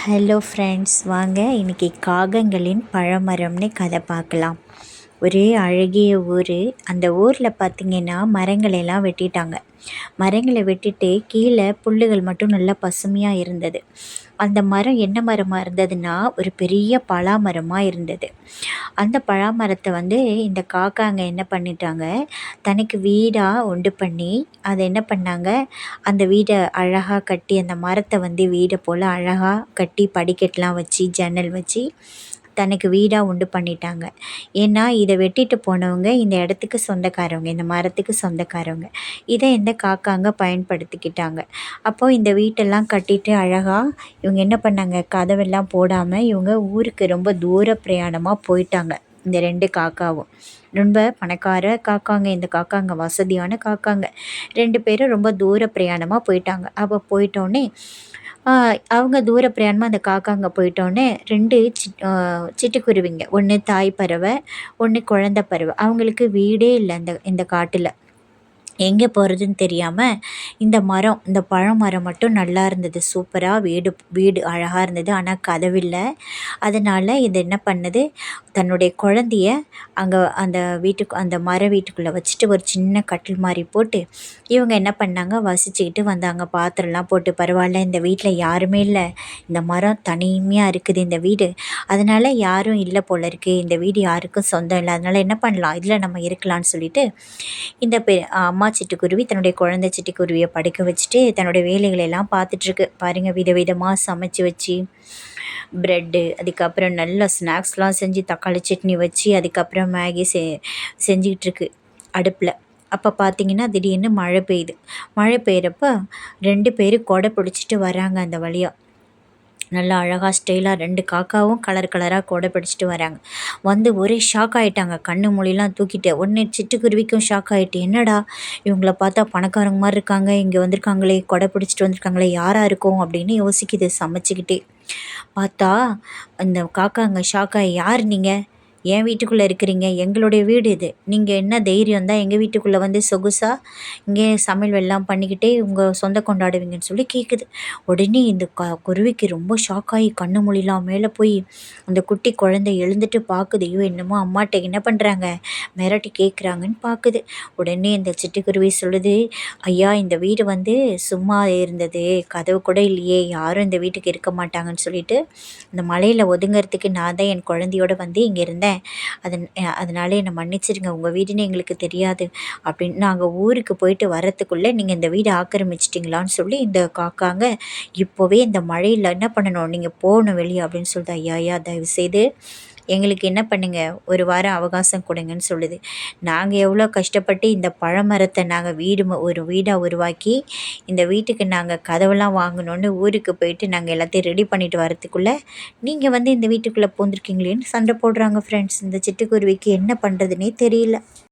Hello friends, வாங்க இன்றைக்கி காகங்களின் பழமரம்னு கதை பார்க்கலாம். ஒரே அழகிய ஊர். அந்த ஊரில் பார்த்திங்கன்னா மரங்களெல்லாம் வெட்டிட்டாங்க. மரங்களை வெட்டிட்டு கீழே புல்லுகள் மட்டும் நல்லா பசுமையாக இருந்தது. அந்த மரம் என்ன மரமாக இருந்ததுன்னா ஒரு பெரிய பலாமரமாக இருந்தது. அந்த பலாமரத்தை இந்த காக்காங்க என்ன பண்ணிட்டாங்க, தனக்கு வீடாக உண்டு பண்ணி அதை என்ன பண்ணாங்க, அந்த வீடை அழகாக கட்டி, அந்த மரத்தை வீடை போல் அழகாக கட்டி படிக்கட்டெலாம் வச்சு ஜன்னல் வச்சு தனக்கு வீடாக உண்டு பண்ணிட்டாங்க. ஏன்னா இதை வெட்டிட்டு போனவங்க இந்த இடத்துக்கு சொந்தக்காரவங்க, இந்த மரத்துக்கு சொந்தக்காரவங்க. இதை இந்த காக்காங்க பயன்படுத்திக்கிட்டாங்க. அப்போது இந்த வீட்டெல்லாம் கட்டிட்டு அழகாக இவங்க என்ன பண்ணாங்க, கதவெல்லாம் போடாமல் இவங்க ஊருக்கு ரொம்ப தூர பிரயாணமாக போயிட்டாங்க. இந்த 2 காக்காவும் ரொம்ப பணக்கார காக்காங்க. இந்த காக்காங்க வசதியான காக்காங்க. 2 பேரும் ரொம்ப தூர பிரயாணமாக போயிட்டாங்க. அப்போ போயிட்டோன்னே அவங்க தூர பிரயாணமாக அந்த காக்காங்க போயிட்டோன்னே 2 சிட்டுக்குருவிங்க, ஒன்று தாய் பறவை, ஒன்று குழந்தை பறவை. அவங்களுக்கு வீடே இல்லை இந்த காட்டில். எங்கே போகிறதுன்னு தெரியாமல் இந்த பழமரம் மட்டும் நல்லா இருந்தது. சூப்பராக வீடு அழகாக இருந்தது. ஆனால் கதவில்லை. அதனால் இது என்ன பண்ணுது, தன்னுடைய குழந்தைய அங்கே அந்த மர வீட்டுக்குள்ளே வச்சுட்டு ஒரு சின்ன கட்டில் மாதிரி போட்டு இவங்க என்ன பண்ணாங்க, வசிச்சுக்கிட்டு வந்தாங்க. பாத்திரம்லாம் போட்டு, பரவாயில்ல இந்த வீட்டில் யாருமே இல்லை, இந்த மரம் தனிமையாக இருக்குது இந்த வீடு, அதனால் யாரும் இல்லை போல இருக்குது, இந்த வீடு யாருக்கும் சொந்தம் இல்லை, அதனால் என்ன பண்ணலாம், இதில் நம்ம இருக்கலாம்னு சொல்லிட்டு இந்த அம்மா சிட்டுக்குருவி தன்னுடைய குழந்தை சிட்டுக்குருவியை படுக்க வச்சுட்டு தன்னுடைய வேலைகளை எல்லாம் பார்த்துட்ருக்கு. பாருங்கள், விதவிதமாக சமைச்சு வச்சு ப்ரெட்டு, அதுக்கப்புறம் நல்ல ஸ்நாக்ஸ்லாம் செஞ்சு தக்காளி சட்னி வச்சு அதுக்கப்புறம் மேகி செஞ்சிகிட்ருக்கு அடுப்பில். அப்போ பார்த்திங்கன்னா திடீர்னு மழை பெய்யுது. மழை பெய்கிறப்ப 2 பேரும் கொடை பிடிச்சிட்டு வராங்க. அந்த வழியாக நல்லா அழகாக ஸ்டைலாக 2 காக்காவும் கலர் கலராக கொடை பிடிச்சிட்டு வராங்க. ஒரே ஷாக் ஆகிட்டாங்க. கண்ணு மொழிலாம் தூக்கிட்டு உடனே சிட்டுக்குருவிக்கும் ஷாக் ஆகிட்டு, என்னடா இவங்கள பார்த்தா பணக்காரங்க மாதிரி இருக்காங்க, இங்கே வந்திருக்காங்களே, கொடை பிடிச்சிட்டு வந்திருக்காங்களே, யாராக இருக்கும் அப்படின்னு யோசிக்குது சமைச்சிக்கிட்டே. பார்த்தா அந்த காக்காங்க ஷாக் ஆகி, யார் நீங்கள், என் வீட்டுக்குள்ளே இருக்கிறீங்க, எங்களுடைய வீடு இது, நீங்கள் என்ன தைரியம் தான் எங்கள் வீட்டுக்குள்ளே சொகுசாக இங்கே சமையல் எல்லாம் பண்ணிக்கிட்டே உங்கள் சொந்த கொண்டாடுவீங்கன்னு சொல்லி கேட்குது. உடனே இந்த குருவிக்கு ரொம்ப ஷாக் ஆகி கண்ணு மொழிலாம் மேலே போய் அந்த குட்டி குழந்தை எழுந்துட்டு பார்க்குது. ஐயோ, என்னமோ அம்மாட்ட என்ன பண்ணுறாங்க, மிரட்டி கேட்குறாங்கன்னு பார்க்குது. உடனே இந்த சிட்டுக்குருவி சொல்லுது, ஐயா இந்த வீடு சும்மா இருந்தது, கதவு கூட இல்லையே, யாரும் இந்த வீட்டுக்கு இருக்க மாட்டாங்கன்னு சொல்லிட்டு இந்த மலையில் ஒதுங்கிறதுக்கு நான் தான் என் குழந்தையோடு இங்கே இருந்தேன், அதனால என்னை மன்னிச்சிடுங்க, உங்கள் வீடுன்னு எங்களுக்கு தெரியாது அப்படின்னு, நாங்கள் ஊருக்கு போயிட்டு வரத்துக்குள்ளே நீங்கள் இந்த வீடை ஆக்கிரமிச்சிட்டிங்களான்னு சொல்லி இந்த காக்காங்க இப்போவே இந்த மழையில் என்ன பண்ணணும், நீங்கள் போகணும் வெளியே அப்படின்னு சொல்லுது. ஐயா தயவுசெய்து எங்களுக்கு என்ன பண்ணுங்கள், ஒரு வாரம் அவகாசம் கொடுங்கன்னு சொல்லுது. நாங்கள் எவ்வளோ கஷ்டப்பட்டு இந்த பழமரத்தை நாங்கள் ஒரு வீடாக உருவாக்கி இந்த வீட்டுக்கு நாங்கள் கதவெல்லாம் வாங்கணுன்னு ஊருக்கு போயிட்டு நாங்கள் எல்லாத்தையும் ரெடி பண்ணிட்டு வரத்துக்குள்ளே நீங்கள் இந்த வீட்டுக்குள்ளே பூந்துருக்கீங்களேன்னு சண்டை போடுறாங்க. ஃப்ரெண்ட்ஸ், இந்த சிட்டுக்குருவிக்கு என்ன பண்ணுறதுனே தெரியல.